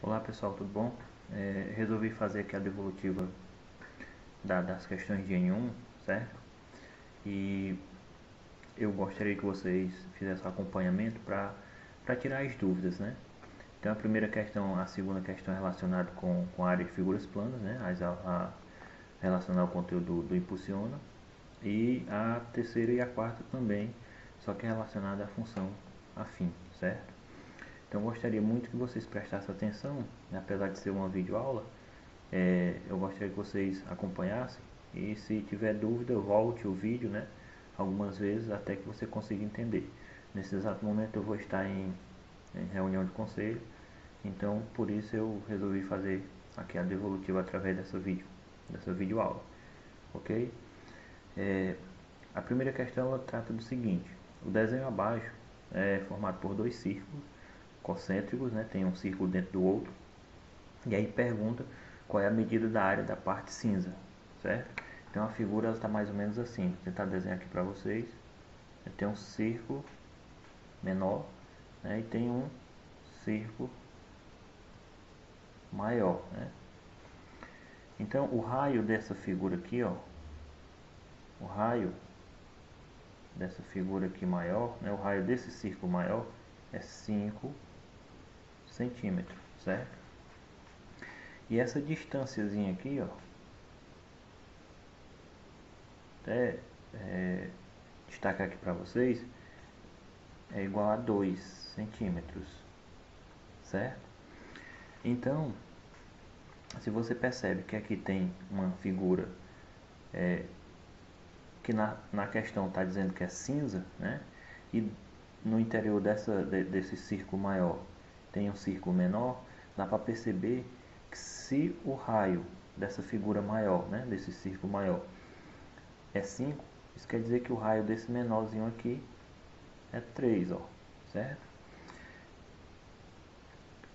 Olá pessoal, tudo bom? Resolvi fazer aqui a devolutiva das questões de N1, certo? E eu gostaria que vocês fizessem um acompanhamento para tirar as dúvidas, né? Então a primeira questão, a segunda questão é relacionada com a área de figuras planas, né? Relacionada ao conteúdo do Impulsiona. E a terceira e a quarta também, só que é relacionada à função afim, certo? Então eu gostaria muito que vocês prestassem atenção, né? Apesar de ser uma videoaula, eu gostaria que vocês acompanhassem e se tiver dúvida volte o vídeo, né, algumas vezes até que você consiga entender. Nesse exato momento eu vou estar em reunião de conselho, então por isso eu resolvi fazer aqui a devolutiva através dessa videoaula, ok? A primeira questão ela trata do seguinte: o desenho abaixo é formado por dois círculos concêntricos, né, tem um círculo dentro do outro. E aí pergunta qual é a medida da área da parte cinza, certo? Então a figura está mais ou menos assim. Vou tentar desenhar aqui para vocês. Tem um círculo menor, né, e tem um círculo maior, né? Então o raio dessa figura aqui, ó, o raio dessa figura aqui maior, né, o raio desse círculo maior é 5 centímetros, certo? E essa distânciazinha aqui, ó, até destacar aqui para vocês, é igual a 2 centímetros, certo? Então, se você percebe que aqui tem uma figura que na questão está dizendo que é cinza, né? E no interior desse círculo maior tem um círculo menor, dá para perceber que se o raio dessa figura maior, né, desse círculo maior, é 5, isso quer dizer que o raio desse menorzinho aqui é 3, ó, certo?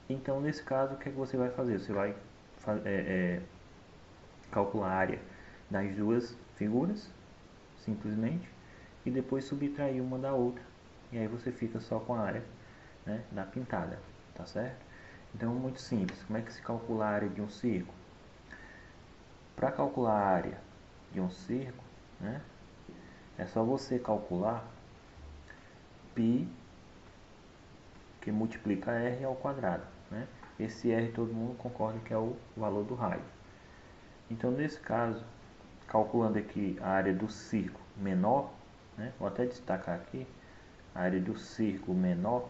Então, nesse caso, o que é que você vai fazer? Você vai calcular a área das duas figuras, simplesmente, e depois subtrair uma da outra. E aí você fica só com a área, né, da pintada, tá certo? Então, muito simples. Como é que se calcula a área de um círculo? Para calcular a área de um círculo, né, é só você calcular π que multiplica r ao quadrado, né? Esse r todo mundo concorda que é o valor do raio. Então, nesse caso, calculando aqui a área do círculo menor, né, vou até destacar aqui, a área do círculo menor,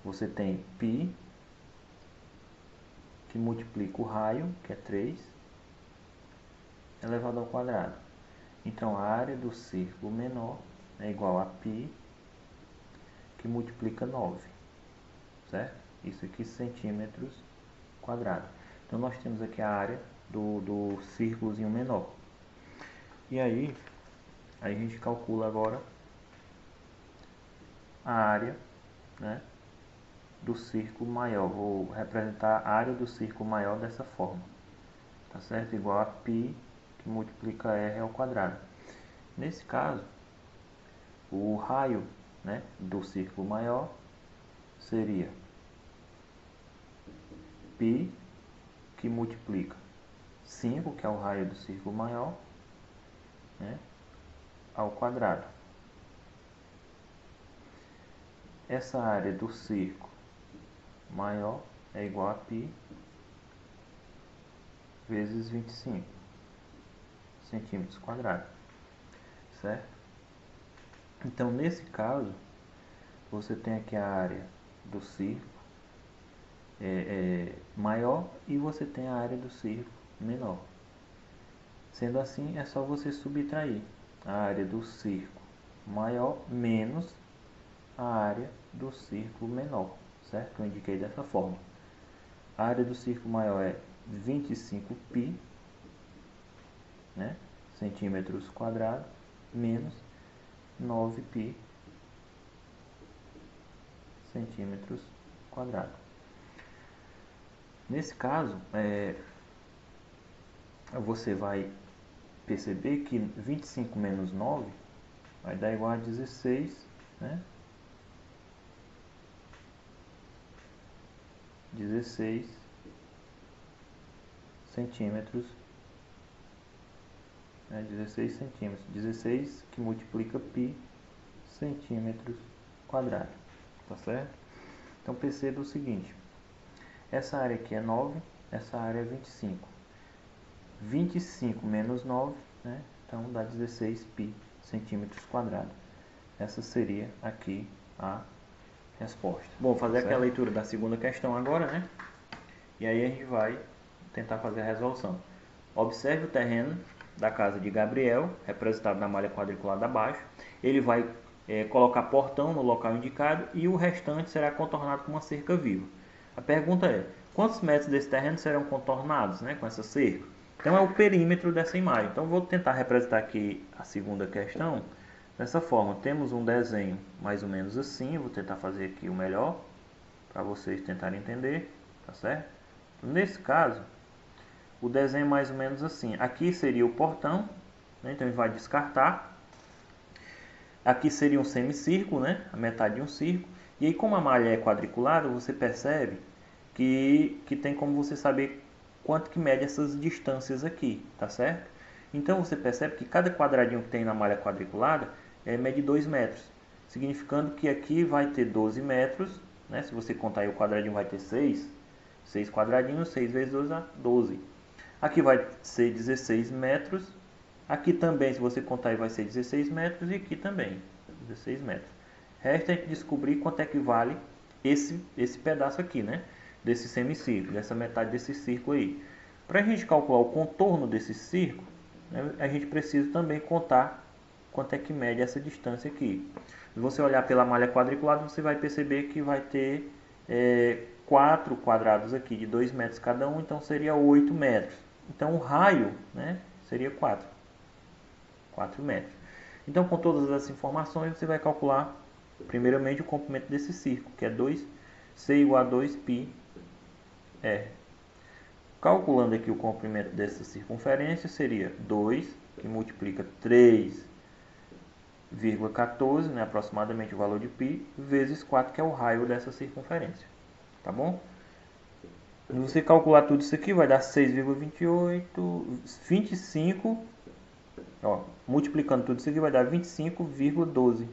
você tem π, que multiplica o raio, que é 3, elevado ao quadrado. Então, a área do círculo menor é igual a π, que multiplica 9, certo? Isso aqui centímetros quadrados. Então, nós temos aqui a área do círculozinho menor. E aí a gente calcula agora a área, né, do círculo maior. Vou representar a área do círculo maior dessa forma, tá certo? Igual a π que multiplica r ao quadrado. Nesse caso, o raio, né, do círculo maior seria π que multiplica 5, que é o raio do círculo maior, né, ao quadrado. Essa área do círculo maior é igual a π vezes 25 centímetros quadrados, certo? Então, nesse caso, você tem aqui a área do círculo maior e você tem a área do círculo menor. Sendo assim, é só você subtrair a área do círculo maior menos a área do círculo menor, certo? Eu indiquei dessa forma. A área do círculo maior é 25π, né, centímetros quadrados, menos 9π centímetros quadrados. Nesse caso, você vai perceber que 25 menos 9 vai dar igual a 16, né, 16 centímetros, 16 centímetros, 16 que multiplica π centímetros quadrados, tá certo? Então perceba o seguinte, essa área aqui é 9, essa área é 25, 25 menos 9, né? Então dá 16 π centímetros quadrados. Essa seria aqui a resposta. Bom, fazer aqui a leitura da segunda questão agora, né? E aí a gente vai tentar fazer a resolução. Observe o terreno da casa de Gabriel, representado na malha quadriculada abaixo. Ele vai colocar portão no local indicado e o restante será contornado com uma cerca viva. A pergunta é, quantos metros desse terreno serão contornados, né, com essa cerca? Então é o perímetro dessa imagem. Então vou tentar representar aqui a segunda questão dessa forma. Temos um desenho mais ou menos assim, vou tentar fazer aqui o melhor para vocês tentarem entender, tá certo? Nesse caso, o desenho é mais ou menos assim. Aqui seria o portão, né? Então ele vai descartar. Aqui seria um semicírculo, né? A metade de um círculo. E aí, como a malha é quadriculada, você percebe que tem como você saber quanto que mede essas distâncias aqui, tá certo? Então você percebe que cada quadradinho que tem na malha quadriculada mede 2 metros, significando que aqui vai ter 12 metros, né? Se você contar aí o quadradinho vai ter 6 quadradinhos, 6 vezes 12 dá 12. Aqui vai ser 16 metros, aqui também, se você contar aí, vai ser 16 metros e aqui também, 16 metros. Resta a gente descobrir quanto é que vale esse pedaço aqui, né? Desse semicírculo, dessa metade desse círculo aí. Para a gente calcular o contorno desse círculo, né, a gente precisa também contar quanto é que mede essa distância aqui. Se você olhar pela malha quadriculada, você vai perceber que vai ter 4 quadrados aqui de 2 metros cada um, então seria 8 metros. Então o raio, né, seria 4 metros. Então com todas as informações você vai calcular primeiramente o comprimento desse círculo, que é 2, C igual a 2πr. Calculando aqui o comprimento dessa circunferência seria 2, que multiplica 3,14, né, aproximadamente o valor de π, vezes 4, que é o raio dessa circunferência. Tá bom? Se você calcular tudo isso aqui, vai dar 6,28, 25, ó, multiplicando tudo isso aqui vai dar 25,12,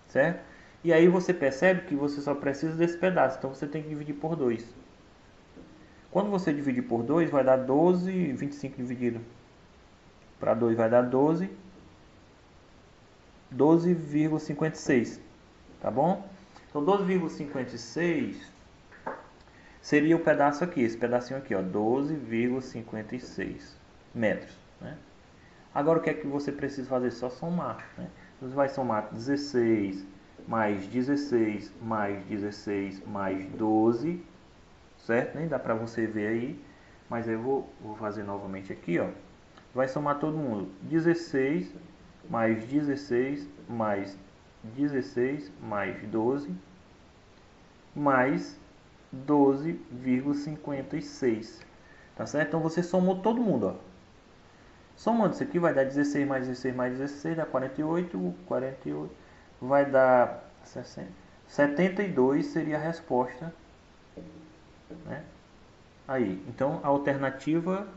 certo? E aí você percebe que você só precisa desse pedaço, então você tem que dividir por 2. Quando você dividir por 2, vai dar 12, 25 dividido para 2 vai dar 12,56, tá bom? Então 12,56 seria o pedaço aqui, esse pedacinho aqui, ó, 12,56 metros, né? Agora o que é que você precisa fazer? Só somar, né? Você vai somar 16 mais 16 mais 16 mais 12, certo? Nem dá para você ver aí, mas eu vou fazer novamente aqui, ó. Vai somar todo mundo, 16 mais 16 mais 16 mais 12 mais 12,56, tá certo? Então você somou todo mundo, ó. Somando isso aqui vai dar 16 mais 16 mais 16, dá 48, 48, vai dar 60, 72 seria a resposta, né? Aí, então a alternativa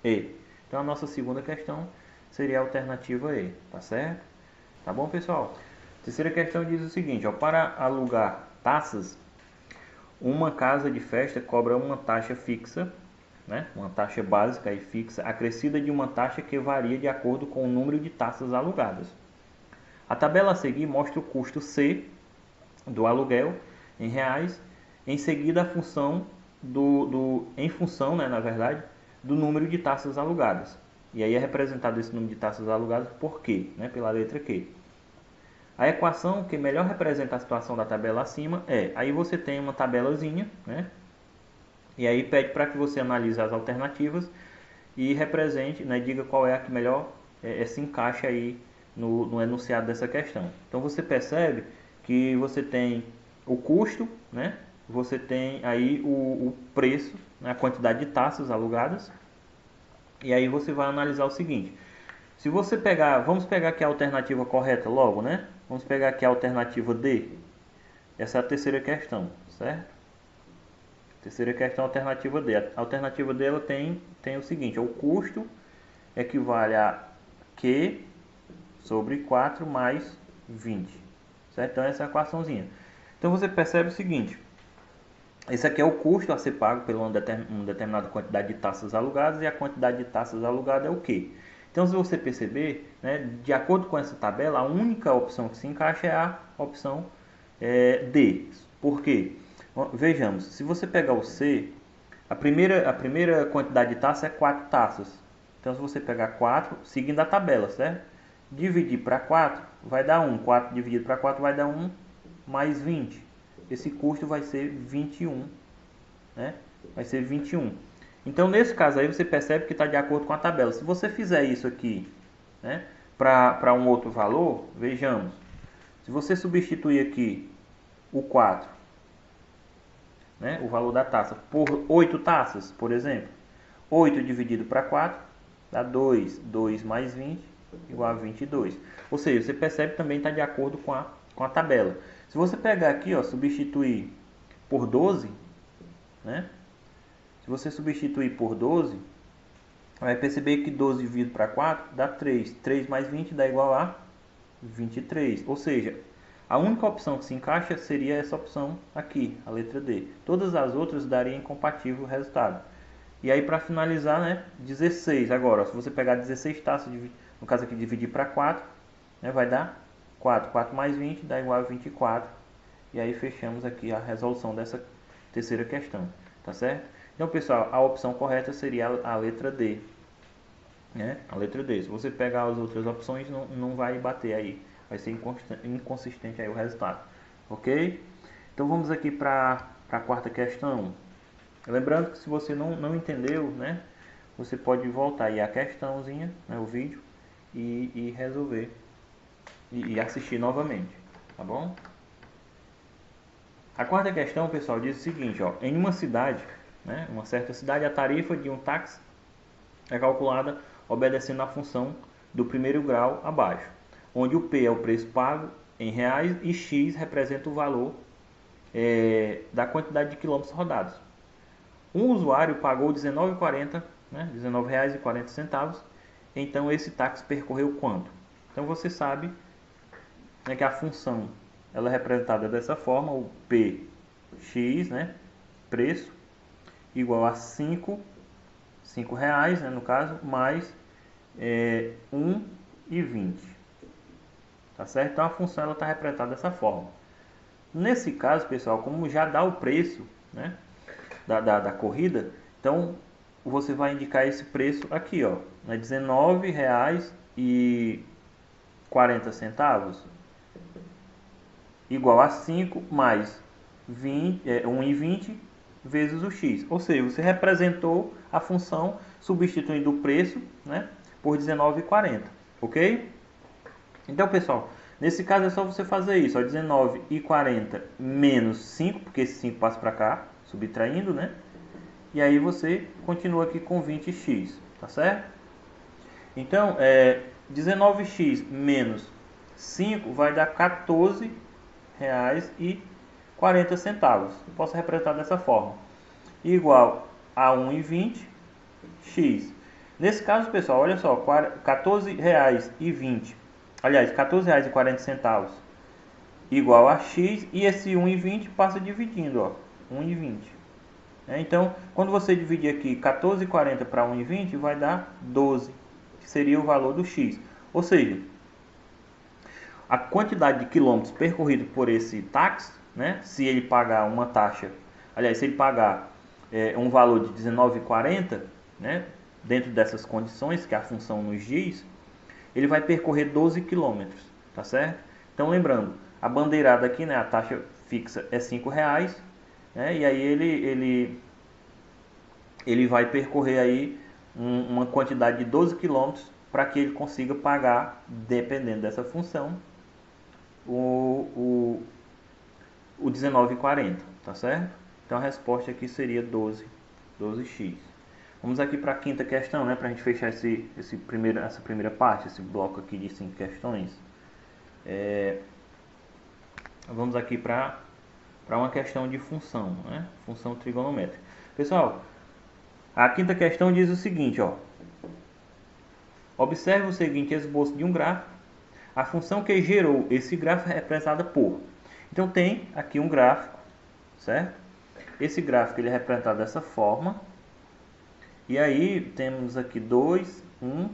E. Então a nossa segunda questão seria a alternativa E, tá certo? Tá bom, pessoal? Terceira questão diz o seguinte, ó, para alugar taças, uma casa de festa cobra uma taxa fixa, né? Uma taxa básica e fixa, acrescida de uma taxa que varia de acordo com o número de taças alugadas. A tabela a seguir mostra o custo C do aluguel em reais, em seguida a função em função, né, na verdade, do número de taças alugadas. E aí é representado esse número de taças alugadas por Q, né, pela letra Q. A equação que melhor representa a situação da tabela acima aí você tem uma tabelazinha, né? E aí pede para que você analise as alternativas e represente, né, diga qual é a que melhor se encaixa aí no enunciado dessa questão. Então você percebe que você tem o custo, né? Você tem aí o preço, né, a quantidade de taças alugadas. E aí você vai analisar o seguinte. Se você pegar, vamos pegar aqui a alternativa correta logo, né? Vamos pegar aqui a alternativa D. Essa é a terceira questão, certo? Terceira questão, alternativa D. A alternativa dela tem o seguinte: o custo equivale a Q sobre 4 mais 20. Certo? Então essa é a equaçãozinha. Então você percebe o seguinte: esse aqui é o custo a ser pago por uma determinada quantidade de taças alugadas, e a quantidade de taças alugadas é o quê? Então, se você perceber, né, de acordo com essa tabela, a única opção que se encaixa é a opção D. Por quê? Vejamos, se você pegar o C, a primeira quantidade de taças é 4 taças. Então, se você pegar 4, seguindo a tabela, certo? Dividir para 4 vai dar 1. 4 dividido para 4 vai dar 1 mais 20. Esse custo vai ser 21, né? Vai ser 21. Então, nesse caso aí, você percebe que está de acordo com a tabela. Se você fizer isso aqui, né, para um outro valor, vejamos. Se você substituir aqui o 4, né, o valor da taça, por 8 taças, por exemplo, 8 dividido para 4 dá 2. 2 mais 20 igual a 22. Ou seja, você percebe que também está de acordo com a tabela. Se você pegar aqui, ó, substituir por 12, né? Se você substituir por 12, vai perceber que 12 dividido para 4 dá 3. 3 mais 20 dá igual a 23. Ou seja, a única opção que se encaixa seria essa opção aqui, a letra D. Todas as outras dariam incompatível o resultado. E aí, para finalizar, né, 16. Agora, ó, se você pegar 16 taças, no caso aqui, dividir para 4, né, vai dar 4. 4 mais 20 dá igual a 24. E aí fechamos aqui a resolução dessa terceira questão. Tá certo? Então, pessoal, a opção correta seria a letra D. Né? A letra D. Se você pegar as outras opções, não vai bater aí. Vai ser inconsistente aí o resultado. Ok? Então, vamos aqui para a quarta questão. Lembrando que se você não entendeu, né, você pode voltar aí a questãozinha, né, o vídeo, e resolver. E assistir novamente. Tá bom? A quarta questão, pessoal, diz o seguinte, ó, em uma cidade, né, uma certa cidade, a tarifa de um táxi é calculada obedecendo a função do primeiro grau abaixo, onde o P é o preço pago em reais e X representa o valor da quantidade de quilômetros rodados. Um usuário pagou R$19,40, né, R$19,40, então esse táxi percorreu quanto? Então você sabe, né, que a função ela é representada dessa forma, o PX, né, preço, igual a 5 reais, né, no caso, mais 1,20. Tá certo? Então a função está representada dessa forma. Nesse caso, pessoal, como já dá o preço, né, da corrida, então você vai indicar esse preço aqui, ó, né, R$19,40 igual a 5 mais 1,20 vezes o x. Ou seja, você representou a função substituindo o preço, né, por R$19,40. Ok? Então, pessoal, nesse caso é só você fazer isso. R$19,40 menos 5, porque esse 5 passa para cá, subtraindo, né? E aí você continua aqui com 20x, tá certo? Então, 19x menos 5 vai dar R$14,40. Posso representar dessa forma. Igual a 1,20 x. Nesse caso, pessoal, olha só, R$14,20. Aliás, R$14,40 igual a x, e esse 1,20 passa dividindo, ó, 1,20. Então, quando você dividir aqui 14,40 para 1,20, vai dar 12, que seria o valor do x. Ou seja, a quantidade de quilômetros percorridos por esse táxi, né, se ele pagar uma taxa, aliás, se ele pagar um valor de R$19,40, né, dentro dessas condições que a função nos diz, ele vai percorrer 12 quilômetros, tá certo? Então, lembrando, a bandeirada aqui, né, a taxa fixa é R$5, né, e aí ele vai percorrer aí uma quantidade de 12 quilômetros para que ele consiga pagar, dependendo dessa função, o R$19,40, tá certo? Então a resposta aqui seria 12x. Vamos aqui para a quinta questão, né, para a gente fechar essa primeira parte, esse bloco aqui de 5 questões. Vamos aqui para para uma questão de função, né? Função trigonométrica. Pessoal, a quinta questão diz o seguinte, ó. Observe o seguinte esboço de um gráfico. A função que gerou esse gráfico é representada por. Então tem aqui um gráfico, certo? Esse gráfico ele é representado dessa forma. E aí temos aqui 2, 1.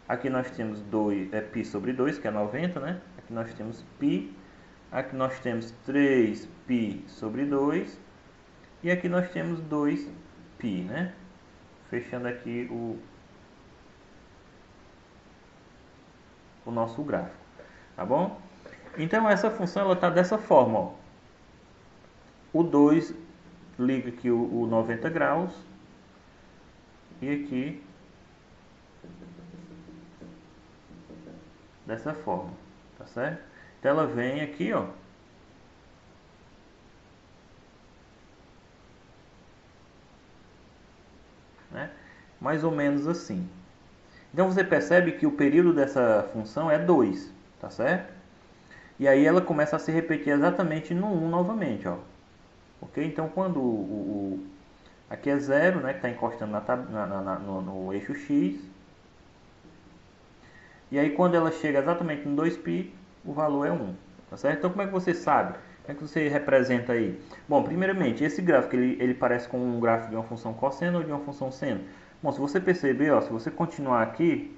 Aqui nós temos π sobre 2, que é 90, né? Aqui nós temos π. Aqui nós temos 3π sobre 2. E aqui nós temos 2π, né? Fechando aqui o nosso gráfico, tá bom? Então essa função ela está dessa forma, ó. O 2 liga aqui o 90 graus e aqui dessa forma, tá certo? Então ela vem aqui, ó, né? Mais ou menos assim. Então você percebe que o período dessa função é 2, tá certo? E aí ela começa a se repetir exatamente no 1 novamente, ó. Ok? Então quando aqui é 0, né, que está encostando no eixo X. E aí quando ela chega exatamente no 2π, o valor é 1, tá certo? Então como é que você sabe? Como é que você representa aí? Bom, primeiramente, esse gráfico ele parece com um gráfico de uma função cosseno ou de uma função seno. Bom, se você perceber, ó, se você continuar aqui,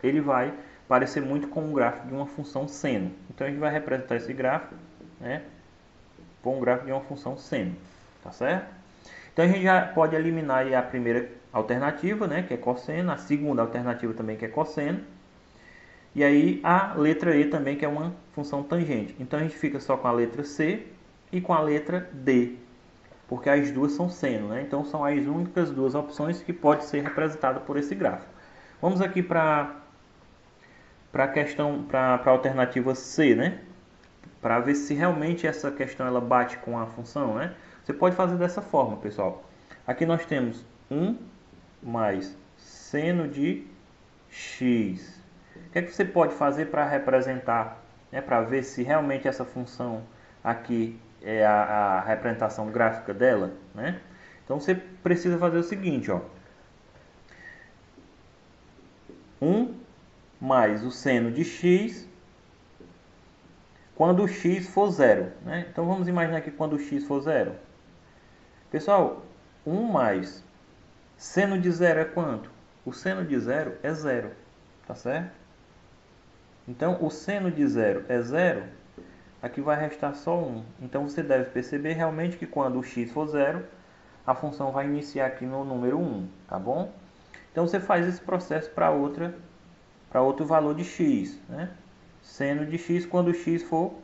ele vai parecer muito com um gráfico de uma função seno. Então a gente vai representar esse gráfico, né, com um gráfico de uma função seno, tá certo? Então a gente já pode eliminar aí a primeira alternativa, né, que é cosseno, a segunda alternativa também que é cosseno, e aí a letra E também, que é uma função tangente. Então a gente fica só com a letra C e com a letra D, porque as duas são seno, né? Então são as únicas duas opções que pode ser representada por esse gráfico. Vamos aqui para a questão, para a alternativa C, né? Para ver se realmente essa questão ela bate com a função, né? Você pode fazer dessa forma, pessoal. Aqui nós temos 1 mais seno de x. O que é que você pode fazer para representar, né, para ver se realmente essa função aqui é a representação gráfica dela, né? Então você precisa fazer o seguinte, ó. 1 mais o seno de x quando o x for 0, né? Então vamos imaginar que quando o x for 0. Pessoal, 1 mais seno de 0 é quanto? O seno de 0 é 0, tá certo? Então o seno de 0 é 0, aqui vai restar só 1. Então você deve perceber realmente que quando o x for 0, a função vai iniciar aqui no número 1, tá bom? Então você faz esse processo para outro valor de x, né? Seno de x quando o x for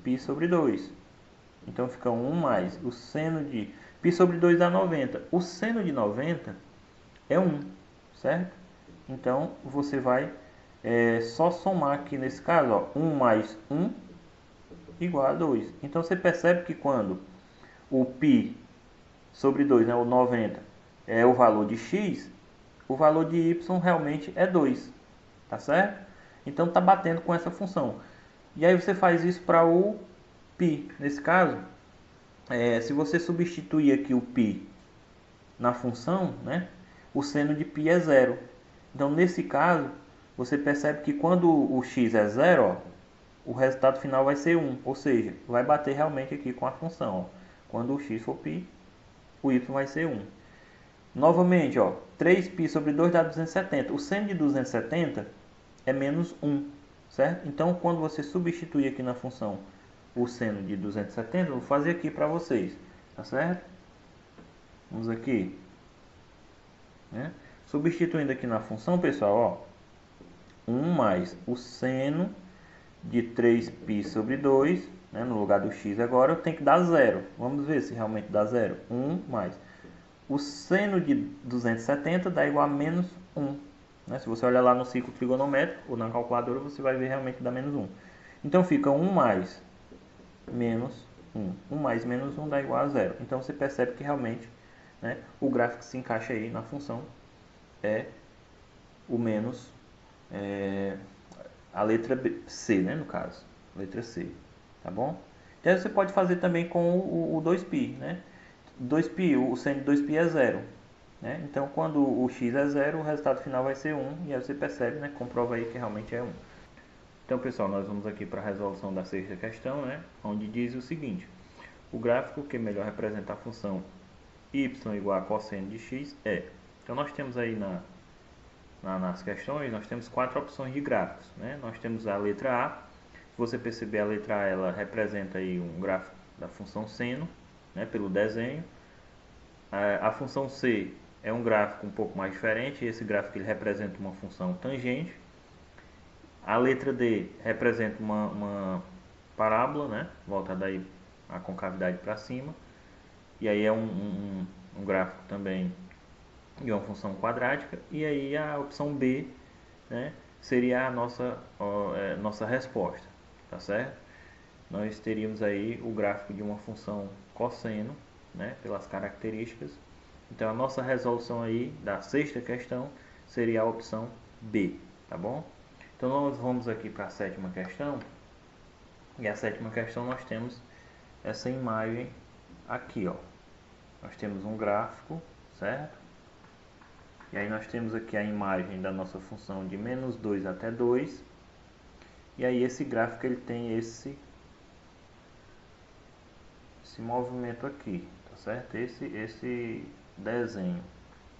π sobre 2. Então fica 1 mais o seno de π sobre 2 dá 90. O seno de 90 é 1, certo? Então você vai só somar aqui nesse caso, ó, 1 mais 1 igual a 2. Então você percebe que quando o π sobre 2, né, o 90, é o valor de x, o valor de y realmente é 2, tá certo? Então está batendo com essa função. E aí você faz isso para o π. Nesse caso, se você substituir aqui o π na função, né, o seno de π é 0. Então nesse caso, você percebe que quando o x é 0, ó, o resultado final vai ser 1, ou seja, vai bater realmente aqui com a função. Ó. Quando o x for π, o y vai ser 1. Novamente, ó, 3π sobre 2 dá 270. O seno de 270 é menos 1, certo? Então, quando você substituir aqui na função o seno de 270, eu vou fazer aqui para vocês, tá certo? Vamos aqui, né? Substituindo aqui na função, pessoal, ó, 1 mais o seno de 3π sobre 2, né, no lugar do x agora, eu tenho que dar 0. Vamos ver se realmente dá 0. 1 mais o seno de 270 dá igual a menos 1. Né? Se você olhar lá no ciclo trigonométrico ou na calculadora, você vai ver realmente que dá menos 1. Então fica 1 mais menos 1. 1 mais menos 1 dá igual a 0. Então você percebe que realmente, né, o gráfico que se encaixa aí na função é o menos, a letra C, né, no caso. Letra C, tá bom? Então você pode fazer também com o 2π, né? 2π, o seno de 2π é 0. Né? Então quando o x é 0, o resultado final vai ser 1, e aí você percebe, né? Comprova aí que realmente é 1. Então pessoal, nós vamos aqui para a resolução da sexta questão, né? Onde diz o seguinte: o gráfico que melhor representa a função y igual a cosseno de x é... Então nós temos aí nas questões, nós temos 4 opções de gráficos, né? Nós temos a letra A. Se você perceber, a letra A ela representa aí um gráfico da função seno, né? Pelo desenho. A função C é um gráfico um pouco mais diferente. Esse gráfico ele representa uma função tangente. A letra D representa uma parábola, né? Voltada aí a concavidade para cima. E aí é um gráfico também de uma função quadrática. E aí a opção B, né, seria a nossa resposta, tá certo? Nós teríamos aí o gráfico de uma função cosseno, né, pelas características. Então a nossa resolução aí da sexta questão seria a opção B, tá bom? Então nós vamos aqui para a sétima questão. E a sétima questão nós temos essa imagem aqui, ó. Nós temos um gráfico, certo? E aí nós temos aqui a imagem da nossa função de menos 2 até 2. E aí esse gráfico ele tem esse movimento aqui, tá certo? Esse desenho,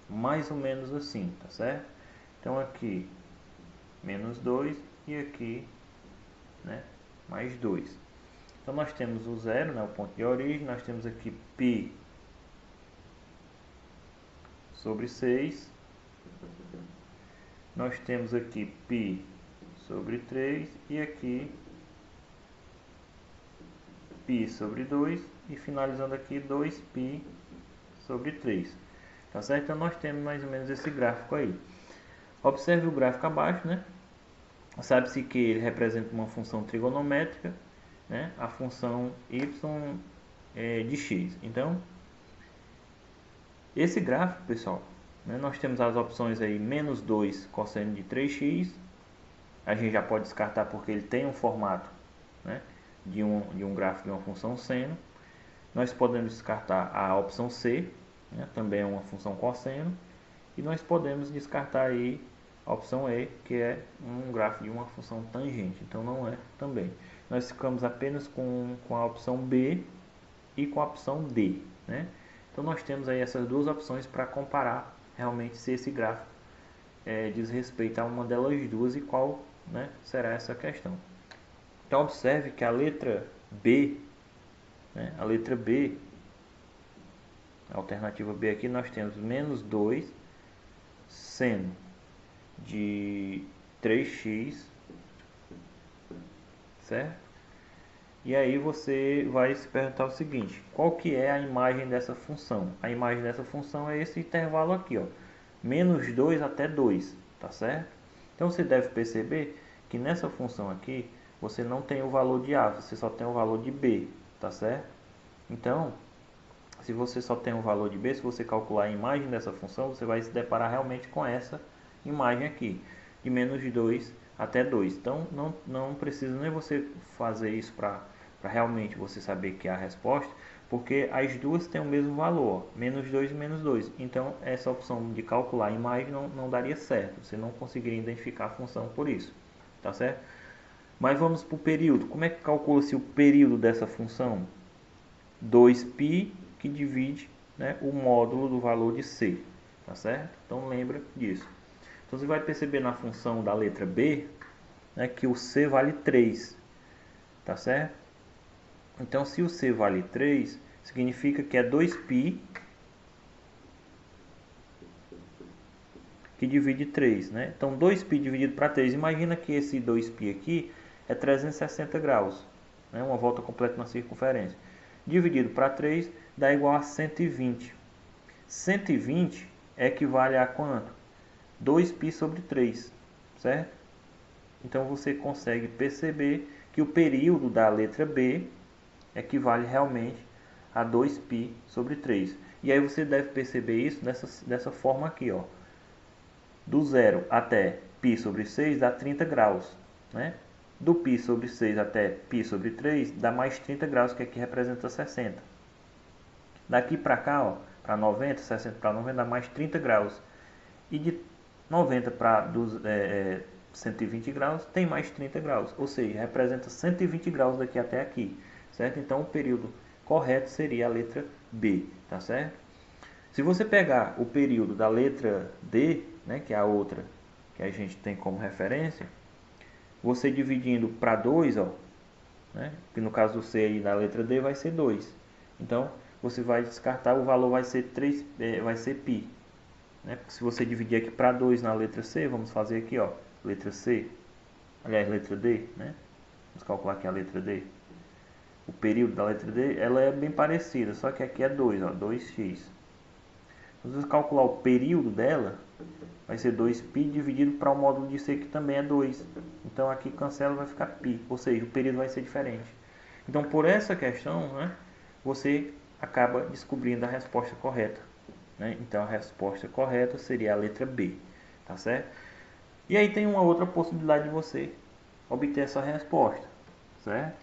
mais ou menos assim, tá certo? Então aqui menos 2 e aqui, né, mais 2. Então nós temos o zero, né, o ponto de origem. Nós temos aqui π sobre 6. Nós temos aqui π sobre 3 e aqui π sobre 2 e finalizando aqui 2π sobre 3. Tá certo? Então nós temos mais ou menos esse gráfico aí. Observe o gráfico abaixo, né? Sabe-se que ele representa uma função trigonométrica, né? A função y de x. Então, esse gráfico, pessoal, né, nós temos as opções aí, menos 2 cosseno de 3x. A gente já pode descartar porque ele tem um formato, né, de um gráfico de uma função seno. Nós podemos descartar a opção C, né, também é uma função cosseno. E nós podemos descartar aí a opção E, que é um gráfico de uma função tangente. Então não é também. Nós ficamos apenas com a opção B e com a opção D, né? Então nós temos aí essas duas opções para comparar realmente se esse gráfico diz respeito a uma delas duas e qual, né, será essa questão. Então observe que a letra B, né, a letra B, a alternativa B aqui, nós temos menos 2 seno de 3x, certo? E aí você vai se perguntar o seguinte: qual que é a imagem dessa função? A imagem dessa função é esse intervalo aqui, ó, menos 2 até 2, tá certo? Então você deve perceber que nessa função aqui você não tem o valor de A, você só tem o valor de B, tá certo? Então, se você só tem o valor de B, se você calcular a imagem dessa função, você vai se deparar realmente com essa imagem aqui, de menos de 2 até 2. Então não precisa nem você fazer isso para realmente você saber que é a resposta, porque as duas têm o mesmo valor, menos 2 e menos 2. Então essa opção de calcular a imagem não daria certo, você não conseguiria identificar a função por isso, tá certo? Mas vamos para o período. Como é que calcula-se o período dessa função? 2π que divide, né, o módulo do valor de c, tá certo? Então lembra disso. Então você vai perceber na função da letra B, né, que o c vale 3, tá certo? Então se o c vale 3, significa que é 2π que divide 3, né? Então 2π dividido para 3, imagina que esse 2π aqui é 360 graus, né, uma volta completa na circunferência. Dividido para 3 dá igual a 120. 120 equivale a quanto? 2π sobre 3, certo? Então você consegue perceber que o período da letra B equivale realmente a 2π sobre 3. E aí você deve perceber isso dessa forma aqui, ó. Do 0 até π sobre 6 dá 30 graus, né? do π sobre 6 até π sobre 3 dá mais 30 graus, que aqui representa 60. Daqui para cá, ó, para 90, 60 para 90 dá mais 30 graus. E de 90 para 120 graus tem mais 30 graus. Ou seja, representa 120 graus daqui até aqui, certo? Então o período correto seria a letra B, tá certo? Se você pegar o período da letra D, né, que é a outra que a gente tem como referência, você dividindo para 2, ó, né, que no caso do C aí da letra D vai ser 2. Então, você vai descartar, o valor vai ser 3, vai ser π. Né? Porque se você dividir aqui para 2 na letra C, vamos fazer aqui, ó, letra C, aliás, letra D, né? Vamos calcular aqui a letra D. O período da letra D, ela é bem parecida, só que aqui é 2, ó, 2x. Se você calcular o período dela, vai ser 2π dividido para o módulo de C, que também é 2. Então aqui cancela, vai ficar π, ou seja, o período vai ser diferente. Então por essa questão, né, você acaba descobrindo a resposta correta. Né? Então a resposta correta seria a letra B, tá certo? E aí tem uma outra possibilidade de você obter essa resposta, certo?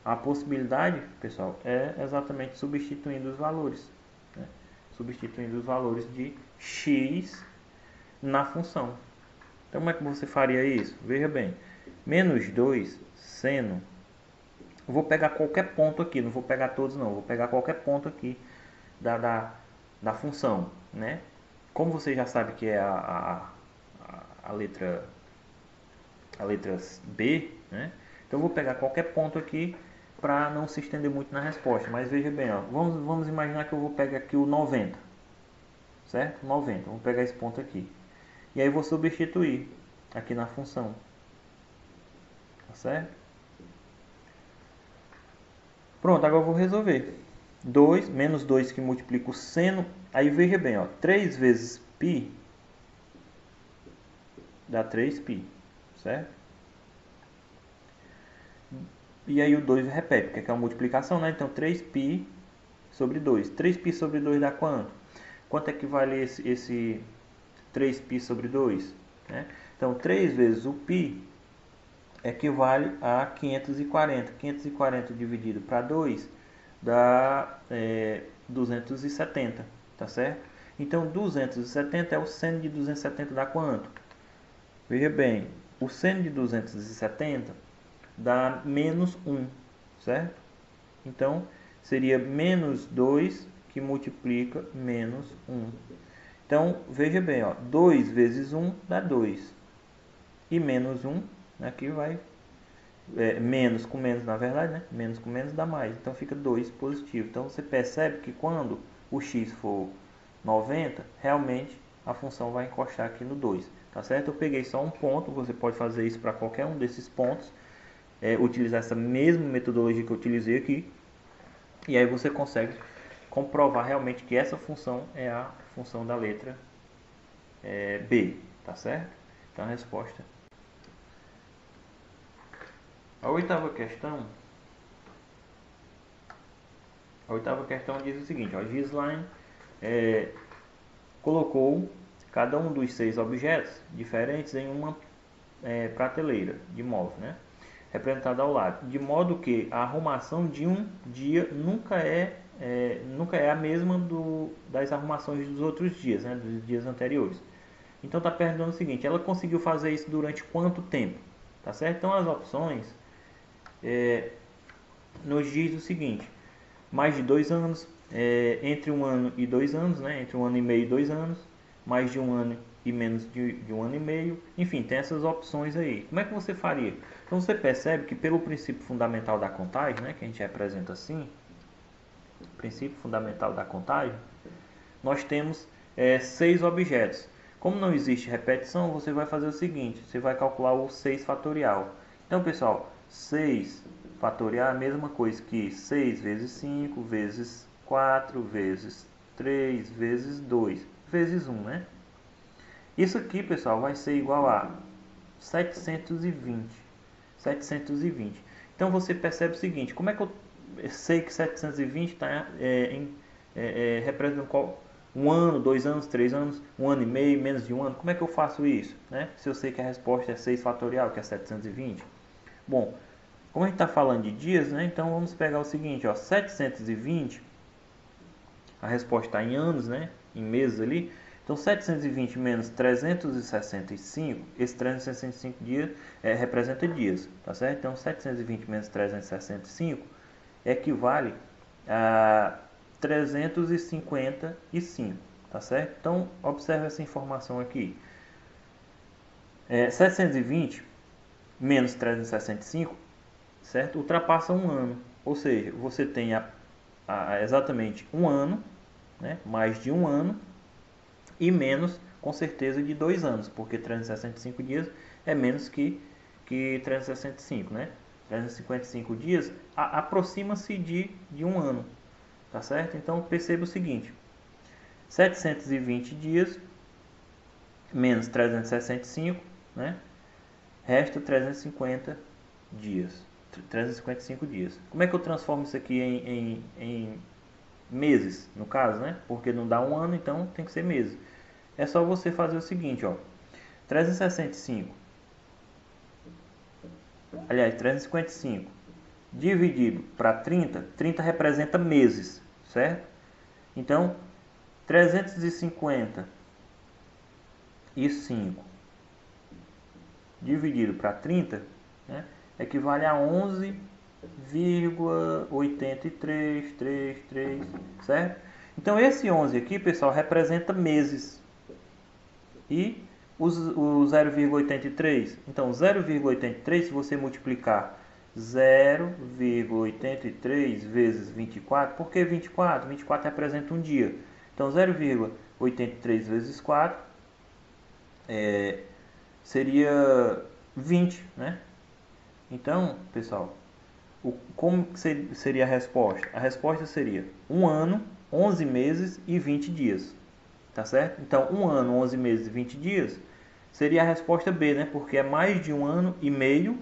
A possibilidade, pessoal, é exatamente substituindo os valores. Né? Substituindo os valores de x na função. Então como é que você faria isso? Veja bem, menos 2 seno, eu vou pegar qualquer ponto aqui, não vou pegar todos não, vou pegar qualquer ponto aqui da função, né? Como você já sabe que é a letra B, né? Então eu vou pegar qualquer ponto aqui para não se estender muito na resposta. Mas veja bem, ó, vamos imaginar que eu vou pegar aqui o 90, certo? 90, vou pegar esse ponto aqui. E aí vou substituir aqui na função, tá certo? Pronto, agora eu vou resolver. 2, menos 2 que multiplica o seno. Aí veja bem, ó, 3 vezes π dá 3π, certo? E aí o 2 repete, porque aqui é uma multiplicação, né? Então 3π sobre 2. 3π sobre 2 dá quanto? Quanto equivale esse 3π sobre 2? Né? Então 3 vezes o π equivale a 540. 540 dividido para 2 dá 270, tá certo? Então 270 é o seno de 270 dá quanto? Veja bem, o seno de 270 dá menos 1, certo? Então seria menos 2 que multiplica menos 1. Então veja bem, ó, 2 vezes 1 dá 2. E menos 1, aqui vai menos com menos, na verdade, né? Menos com menos dá mais. Então fica 2 positivo. Então você percebe que quando o x for 90, realmente a função vai encostar aqui no 2. Tá certo? Eu peguei só um ponto, você pode fazer isso para qualquer um desses pontos. Utilizar essa mesma metodologia que eu utilizei aqui. E aí você consegue comprovar realmente que essa função é a função da letra B. Tá certo? Então a resposta. A oitava questão diz o seguinte, ó, Gislaine colocou cada um dos 6 objetos diferentes em uma prateleira de móvel, né, representada ao lado, de modo que a arrumação de um dia nunca é a mesma das arrumações dos outros dias, né, dos dias anteriores. Então está perguntando o seguinte, ela conseguiu fazer isso durante quanto tempo? Tá certo? Então as opções nos diz o seguinte, mais de 2 anos, entre 1 ano e 2 anos, né, entre 1 ano e meio e 2 anos, mais de 1 ano e menos de 1 ano e meio, enfim, tem essas opções aí. Como é que você faria? Então você percebe que pelo princípio fundamental da contagem, né, que a gente representa assim, princípio fundamental da contagem, nós temos 6 objetos. Como não existe repetição, você vai fazer o seguinte, você vai calcular o 6 fatorial. Então, pessoal, 6 fatorial é a mesma coisa que 6 vezes 5, vezes 4, vezes 3, vezes 2, vezes 1, né? Isso aqui, pessoal, vai ser igual a 720. 720. Então, você percebe o seguinte, como é que eu sei que 720 está representando qual? 1 ano, 2 anos, 3 anos, 1 ano e meio, menos de 1 ano. Como é que eu faço isso? Né? Se eu sei que a resposta é 6 fatorial, que é 720. Bom, como a gente está falando de dias, né? Então vamos pegar o seguinte, ó, 720, a resposta está em anos, né? Em meses ali. Então 720 menos 365, esse 365 dias representa dias, tá certo? Então 720 menos 365 equivale a 355, tá certo? Então observe essa informação aqui. 720 menos 365, certo? Ultrapassa um ano, ou seja, você tem exatamente um ano, né? Mais de um ano e menos, com certeza, de 2 anos, porque 365 dias é menos que 365, né? 355 dias aproxima-se de um ano, tá certo? Então perceba o seguinte: 720 dias menos 365, né? Resta 350 dias, 355 dias. Como é que eu transformo isso aqui em meses, no caso, né? Porque não dá um ano, então tem que ser meses. É só você fazer o seguinte, ó. 365, aliás, 355 dividido para 30, 30 representa meses, certo? Então, 355 dividido para 30, né, equivale a 11,83333, certo? Então, esse 11 aqui, pessoal, representa meses. E o 0,83, então 0,83, se você multiplicar 0,83 vezes 24, por que 24? 24 representa um dia. Então 0,83 vezes 4 seria 20, né? Então, pessoal, como seria a resposta? A resposta seria um ano, 11 meses e 20 dias. Tá certo? Então, um ano, 11 meses e 20 dias seria a resposta B, né? Porque é mais de um ano e meio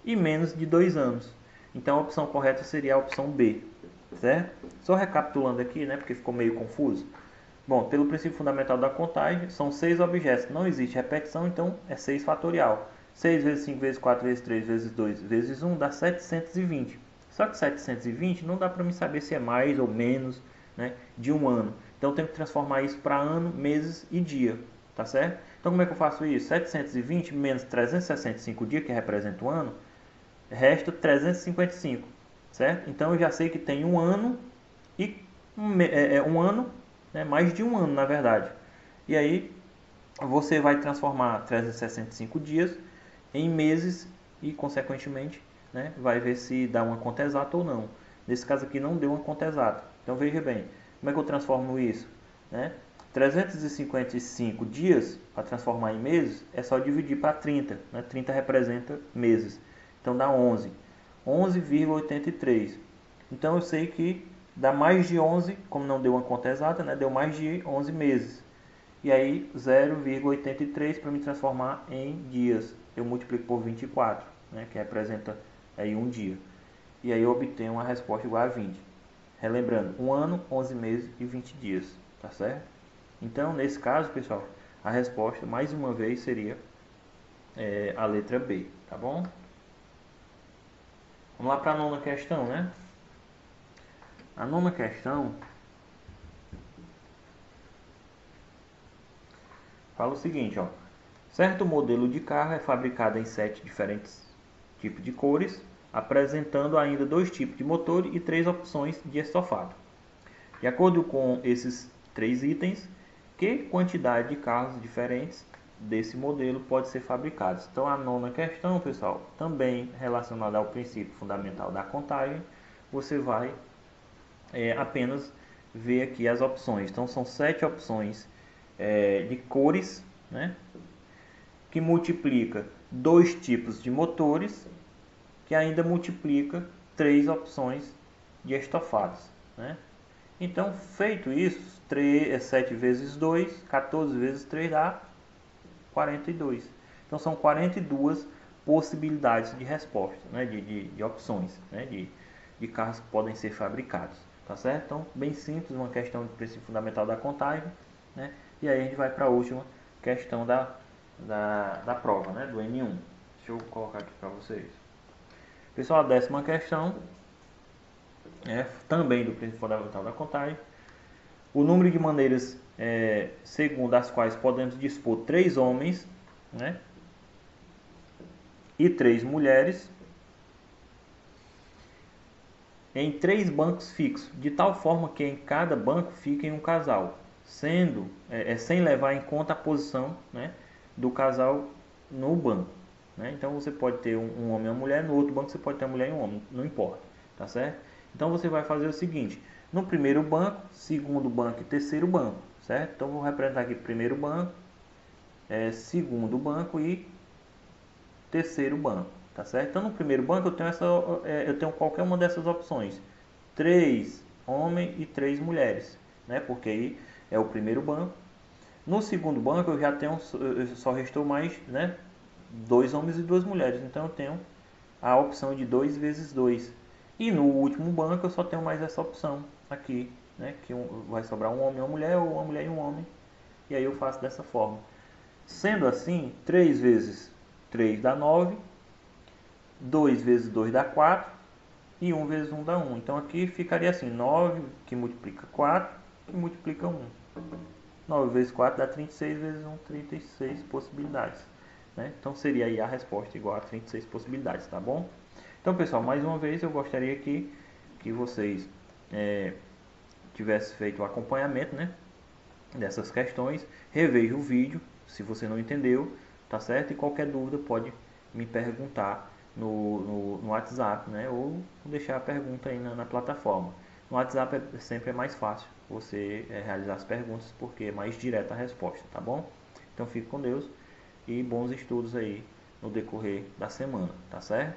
e menos de 2 anos. Então, a opção correta seria a opção B, certo? Só recapitulando aqui, né? Porque ficou meio confuso. Bom, pelo princípio fundamental da contagem, são 6 objetos. Não existe repetição, então é 6 fatorial. 6 vezes 5 vezes 4 vezes 3 vezes 2 vezes 1 dá 720. Só que 720 não dá para mim saber se é mais ou menos, né, de um ano. Então eu tenho que transformar isso para ano, meses e dia, tá certo? Então como é que eu faço isso? 720 menos 365 dias, que representa um ano, resta 355, certo? Então eu já sei que tem um ano e um ano, né, mais de um ano na verdade. E aí você vai transformar 365 dias em meses e consequentemente, né, vai ver se dá uma conta exata ou não. Nesse caso aqui não deu uma conta exata. Então veja bem, como é que eu transformo isso, né? 355 dias para transformar em meses é só dividir para 30, né? 30 representa meses. Então dá 11. 11,83. Então eu sei que dá mais de 11, como não deu uma conta exata, né? Deu mais de 11 meses. E aí 0,83 para me transformar em dias. Eu multiplico por 24, né? Que representa aí um dia. E aí eu obtenho uma resposta igual a 20. Relembrando, um ano, 11 meses e 20 dias, tá certo? Então, nesse caso, pessoal, a resposta, mais uma vez, seria a letra B, tá bom? Vamos lá para a nona questão, né? A nona questão fala o seguinte, ó. Certo modelo de carro é fabricado em 7 diferentes tipos de cores, apresentando ainda 2 tipos de motor e 3 opções de estofado. De acordo com esses 3 itens, que quantidade de carros diferentes desse modelo pode ser fabricados? Então a nona questão, pessoal, também relacionada ao princípio fundamental da contagem, você vai apenas ver aqui as opções. Então são 7 opções de cores, né, que multiplica 2 tipos de motores, que ainda multiplica 3 opções de estofados, né? Então, feito isso, 7 vezes 2, 14 vezes 3 dá 42. Então, são 42 possibilidades de resposta, né? de opções, né? de carros que podem ser fabricados. Tá certo? Então, bem simples, uma questão de princípio fundamental da contagem. Né? E aí a gente vai para a última questão da prova, né? Do N1. Deixa eu colocar aqui para vocês. Pessoal, a 10ª questão é também do princípio fundamental da contagem. O número de maneiras segundo as quais podemos dispor 3 homens, né, e 3 mulheres em 3 bancos fixos, de tal forma que em cada banco fiquem um casal, sendo sem levar em conta a posição, né, do casal no banco, né? Então você pode ter um homem e uma mulher, no outro banco você pode ter uma mulher e um homem, não importa, tá certo? Então você vai fazer o seguinte: no primeiro banco, segundo banco e terceiro banco, certo? Então vou representar aqui primeiro banco, segundo banco e terceiro banco, tá certo? Então no primeiro banco eu tenho qualquer uma dessas opções: 3 homens e 3 mulheres, né? Porque aí é o primeiro banco. No segundo banco eu já tenho, só restou mais, né, 2 homens e 2 mulheres, então eu tenho a opção de 2 vezes 2. E no último banco eu só tenho mais essa opção aqui, né, que vai sobrar um homem e uma mulher, ou uma mulher e um homem. E aí eu faço dessa forma. Sendo assim, 3 vezes 3 dá 9, 2 vezes 2 dá 4 e 1 vezes 1 dá 1. Então aqui ficaria assim: 9 que multiplica 4 que multiplica 1. 9 vezes 4 dá 36, vezes 1, 36 possibilidades, né? Então seria aí a resposta igual a 36 possibilidades, tá bom? Então, pessoal, mais uma vez eu gostaria que vocês tivessem feito o acompanhamento, né, dessas questões. Reveja o vídeo se você não entendeu, tá certo? E qualquer dúvida pode me perguntar no WhatsApp, né? Ou deixar a pergunta aí na plataforma. No WhatsApp sempre é mais fácil você realizar as perguntas, porque é mais direta a resposta, tá bom? Então fique com Deus e bons estudos aí no decorrer da semana, tá certo?